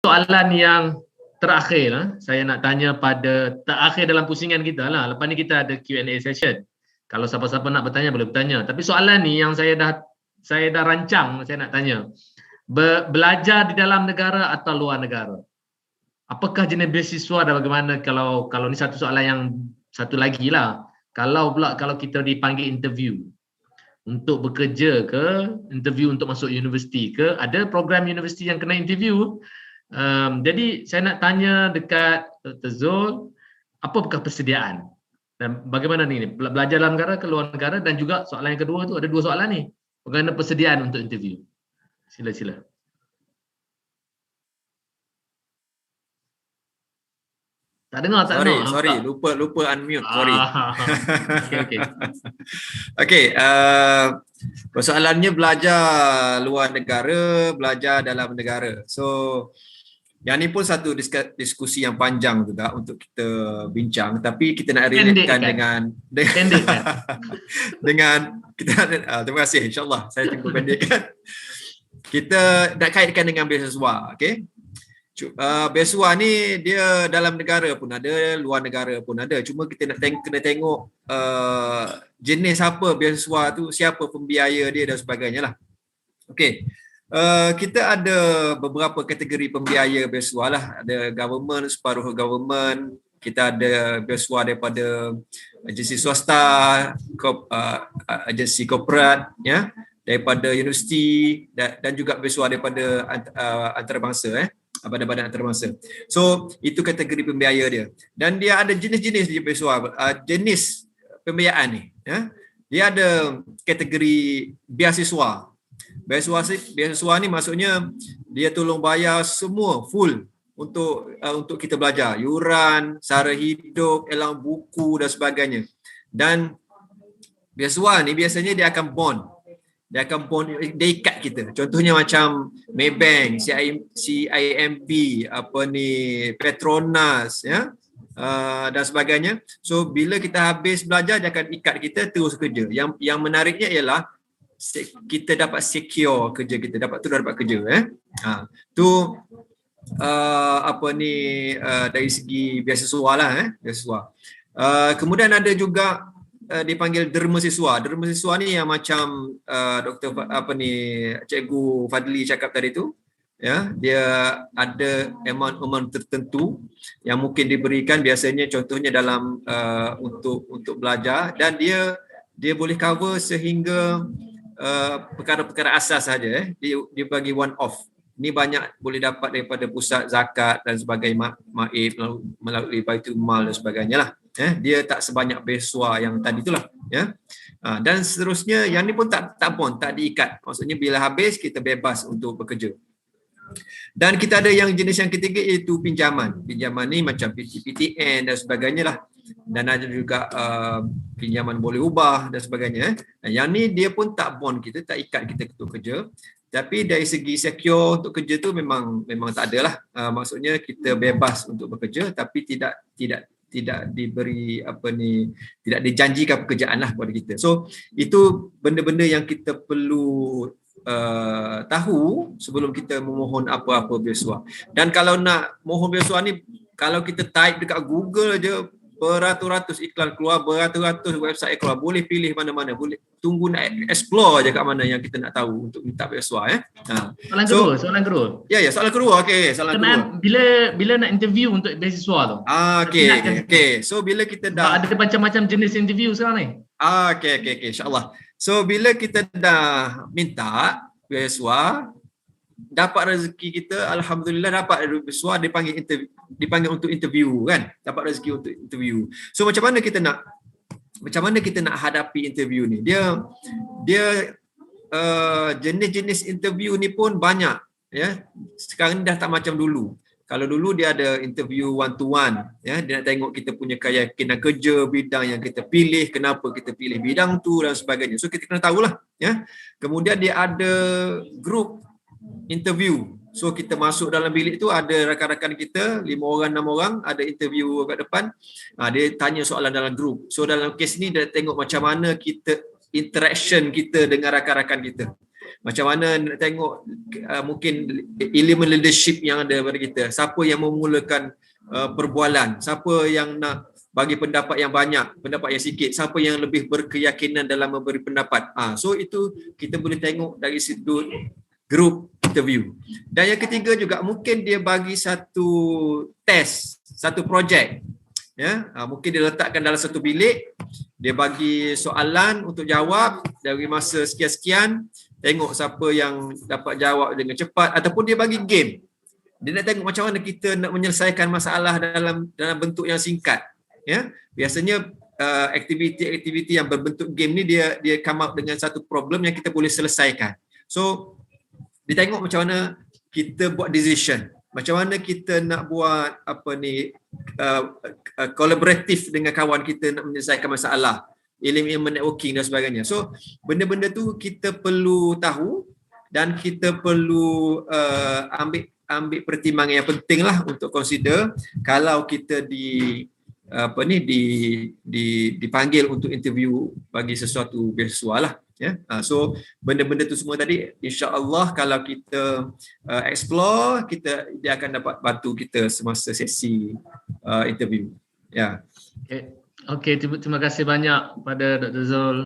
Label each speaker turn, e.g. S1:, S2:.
S1: soalan yang terakhir saya nak tanya pada terakhir dalam pusingan kita lah. Lepas ni kita ada Q&A session. Kalau siapa-siapa nak bertanya boleh bertanya. Tapi soalan ni yang saya dah rancang, saya nak tanya. Belajar di dalam negara atau luar negara? Apakah jenis beasiswa dan bagaimana kalau ni satu soalan yang satu lagi lah. Kalau kita dipanggil interview untuk bekerja ke, interview untuk masuk universiti ke, ada program universiti yang kena interview. Jadi saya nak tanya dekat Dr. Zul, apakah persediaan? Dan bagaimana ni, belajar dalam negara ke luar negara, dan juga soalan yang kedua tu, ada dua soalan ni. Bagaimana persediaan untuk interview? Sila-sila. Tak dengar.
S2: Sorry, lupa unmute, sorry.
S1: Okay.
S2: Okey, persoalannya belajar luar negara, belajar dalam negara. So, yang ni pun satu diskusi yang panjang juga untuk kita bincang, tapi kita nak relatekan dengan kita terima kasih, insya-Allah saya tunggu pendekkan. Kita nak kaitkan dengan beasiswa, okey? Beasiswa ni dia dalam negara pun ada, luar negara pun ada. Cuma kita nak kena tengok jenis apa beasiswa tu, siapa pembiaya dia dan sebagainya lah. Okey. Kita ada beberapa kategori pembiaya beasiswa lah. Ada government, separuh government. Kita ada beasiswa daripada agensi swasta, agensi korporat, ya, daripada universiti, dan juga beasiswa daripada antarabangsa, badan-badan antarabangsa. So itu kategori pembiaya dia. Dan dia ada jenis-jenis di beasiswa, jenis pembiayaan ni, ya. Dia ada kategori beasiswa. Beasiswa ni maksudnya dia tolong bayar semua full untuk kita belajar, yuran, sara hidup, elang buku dan sebagainya. Dan beasiswa ni biasanya dia akan bond. Dia ikat kita. Contohnya macam Maybank, CIMB, Petronas, ya, dan sebagainya. So bila kita habis belajar, dia akan ikat kita terus kerja. Yang menariknya ialah kita dapat secure kerja kita, dapat kerja, tu dari segi beasiswa lah, beasiswa. Kemudian ada juga dipanggil derma siswa. Derma siswa ni yang macam Cikgu Fadli cakap tadi tu, ya, dia ada amount tertentu yang mungkin diberikan, biasanya contohnya dalam untuk belajar, dan dia boleh cover sehingga perkara-perkara asas saja, dia bagi one off. Ni banyak boleh dapat daripada pusat zakat dan sebagainya, maib melalui Baitul Mal dan sebagainya lah. Dia tak sebanyak beasiswa yang tadi itulah, ya. Dan seterusnya, yang ni pun tak diikat. Maksudnya bila habis kita bebas untuk bekerja. Dan kita ada yang jenis yang ketiga, iaitu pinjaman. Pinjaman ni macam PTN dan sebagainya lah. Dan ada juga pinjaman boleh ubah dan sebagainya. Yang ni dia pun tak bond kita, tak ikat kita untuk kerja. Tapi dari segi secure untuk kerja tu memang tak ada lah. Maksudnya kita bebas untuk bekerja, tapi tidak diberi tidak dijanjikan pekerjaan lah kepada kita. So itu benda-benda yang kita perlu tahu sebelum kita memohon apa-apa beasiswa. Dan kalau nak mohon beasiswa ni, kalau kita type dekat Google je, beratus-ratus iklan keluar, beratus-ratus website keluar, boleh pilih mana-mana, boleh tunggu nak explore je kat mana yang kita nak tahu untuk minta beasiswa.
S1: Soalan kedua.
S2: Ya, soalan kedua. Okey, kedua.
S1: Bila nak interview untuk beasiswa tu?
S2: Okey. So bila kita dah
S1: ada macam-macam jenis interview sekarang ni.
S2: Okey, insya-Allah. So bila kita dah minta beasiswa, dapat rezeki kita, alhamdulillah dapat beasiswa, dipanggil untuk interview, kan? Dapat rezeki untuk interview. So macam mana kita nak hadapi interview ni? Dia jenis-jenis interview ni pun banyak, ya. Sekarang ni dah tak macam dulu. Kalau dulu dia ada interview one to one, ya, dia nak tengok kita punya keyakinan kerja, bidang yang kita pilih, kenapa kita pilih bidang tu dan sebagainya. So kita kena tahulah, ya. Kemudian dia ada group interview. So kita masuk dalam bilik tu, ada rakan-rakan kita 5 orang 6 orang, ada interview kat depan. Dia tanya soalan dalam group. So dalam kes ni dia tengok macam mana kita interaction kita dengan rakan-rakan kita. Macam mana nak tengok mungkin elemen leadership yang ada pada kita. Siapa yang memulakan perbualan, siapa yang nak bagi pendapat yang banyak, pendapat yang sikit, siapa yang lebih berkeyakinan dalam memberi pendapat. So itu kita boleh tengok dari situ group interview. Dan yang ketiga juga mungkin dia bagi satu test, satu projek. Ya, mungkin dia letakkan dalam satu bilik, dia bagi soalan untuk jawab dari masa sekian-sekian, tengok siapa yang dapat jawab dengan cepat, ataupun dia bagi game. Dia nak tengok macam mana kita nak menyelesaikan masalah dalam bentuk yang singkat. Ya, biasanya aktiviti-aktiviti yang berbentuk game ni dia come up dengan satu problem yang kita boleh selesaikan. So dia tengok macam mana kita buat decision, macam mana kita nak buat kolaboratif dengan kawan kita nak menyelesaikan masalah, elemen networking dan sebagainya. So benda-benda tu kita perlu tahu dan kita perlu ambil pertimbangan yang penting lah untuk consider kalau kita dipanggil untuk interview bagi sesuatu beasiswa lah. Ya, so benda-benda tu semua tadi insya-Allah kalau kita explore, dia akan dapat bantu kita semasa sesi interview. Ya.
S1: Okey, terima kasih banyak pada Dr. Zul.